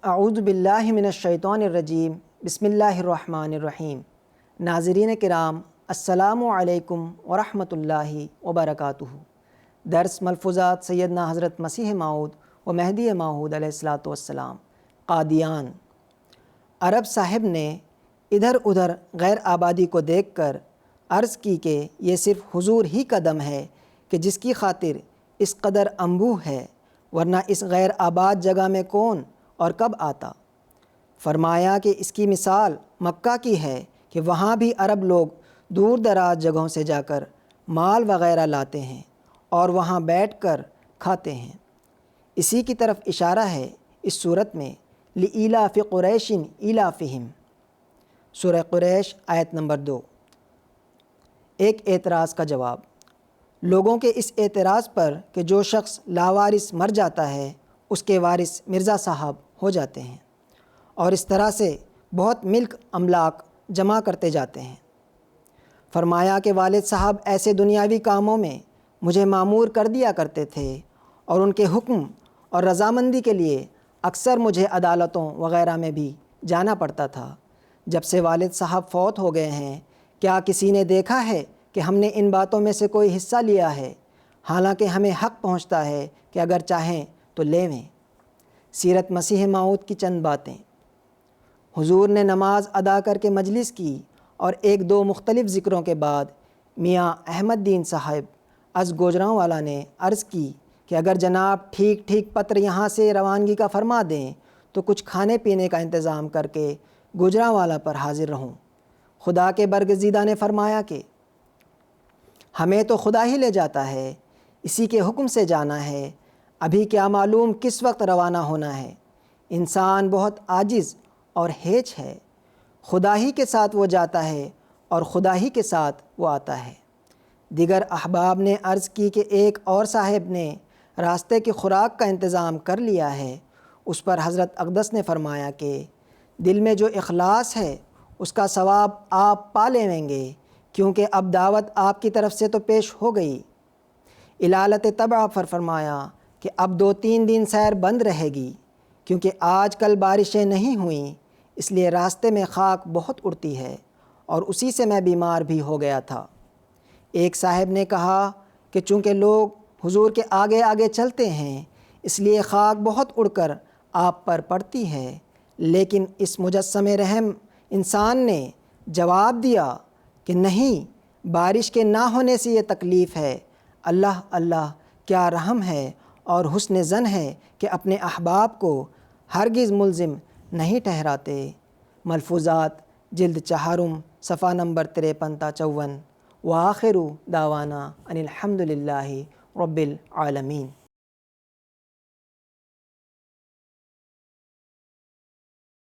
اعوذ باللہ من الشیطان الرجیم بسم اللہ الرحمن الرحیم۔ ناظرین کرام، السلام علیکم ورحمۃ اللہ وبرکاتہ۔ درس ملفوظات سیدنا حضرت مسیح موعود و مہدی موعود علیہ الصلاۃ والسلام۔ قادیان۔ عرب صاحب نے ادھر ادھر غیر آبادی کو دیکھ کر عرض کی کہ یہ صرف حضور ہی کا دم ہے کہ جس کی خاطر اس قدر انبوہ ہے، ورنہ اس غیر آباد جگہ میں کون اور کب آتا۔ فرمایا کہ اس کی مثال مکہ کی ہے کہ وہاں بھی عرب لوگ دور دراز جگہوں سے جا کر مال وغیرہ لاتے ہیں اور وہاں بیٹھ کر کھاتے ہیں۔ اسی کی طرف اشارہ ہے اس صورت میں لإیلاف قریش ایلافہم، سورہ قریش آیت نمبر 2۔ ایک اعتراض کا جواب۔ لوگوں کے اس اعتراض پر کہ جو شخص لاوارث مر جاتا ہے اس کے وارث مرزا صاحب ہو جاتے ہیں اور اس طرح سے بہت ملک املاک جمع کرتے جاتے ہیں۔ فرمایا کہ والد صاحب ایسے دنیاوی کاموں میں مجھے مامور کر دیا کرتے تھے اور ان کے حکم اور رضامندی کے لیے اکثر مجھے عدالتوں وغیرہ میں بھی جانا پڑتا تھا۔ جب سے والد صاحب فوت ہو گئے ہیں، کیا کسی نے دیکھا ہے کہ ہم نے ان باتوں میں سے کوئی حصہ لیا ہے؟ حالانکہ ہمیں حق پہنچتا ہے کہ اگر چاہیں تو لیویں۔ سیرت مسیح موعود کی چند باتیں۔ حضور نے نماز ادا کر کے مجلس کی اور ایک دو مختلف ذکروں کے بعد میاں احمد دین صاحب از گوجرانوالا نے عرض کی کہ اگر جناب ٹھیک ٹھیک پتر یہاں سے روانگی کا فرما دیں تو کچھ کھانے پینے کا انتظام کر کے گوجرانوالا پر حاضر رہوں۔ خدا کے برگزیدہ نے فرمایا کہ ہمیں تو خدا ہی لے جاتا ہے، اسی کے حکم سے جانا ہے، ابھی کیا معلوم کس وقت روانہ ہونا ہے۔ انسان بہت عاجز اور ہیچ ہے، خدا ہی کے ساتھ وہ جاتا ہے اور خدا ہی کے ساتھ وہ آتا ہے۔ دیگر احباب نے عرض کی کہ ایک اور صاحب نے راستے کی خوراک کا انتظام کر لیا ہے۔ اس پر حضرت اقدس نے فرمایا کہ دل میں جو اخلاص ہے اس کا ثواب آپ پا لیں گے، کیونکہ اب دعوت آپ کی طرف سے تو پیش ہو گئی۔ علالت طبع پر فرمایا کہ اب 2-3 دن سیر بند رہے گی، کیونکہ آج کل بارشیں نہیں ہوئیں، اس لیے راستے میں خاک بہت اڑتی ہے اور اسی سے میں بیمار بھی ہو گیا تھا۔ ایک صاحب نے کہا کہ چونکہ لوگ حضور کے آگے آگے چلتے ہیں اس لیے خاک بہت اڑ کر آپ پر پڑتی ہے، لیکن اس مجسم رحم انسان نے جواب دیا کہ نہیں، بارش کے نہ ہونے سے یہ تکلیف ہے۔ اللہ اللہ کیا رحم ہے اور حسن ظن ہے کہ اپنے احباب کو ہرگز ملزم نہیں ٹھہراتے۔ ملفوظات جلد 4 صفحہ نمبر 53 تا 54۔ وآخر دعوانا ان الحمد للہ رب العالمین۔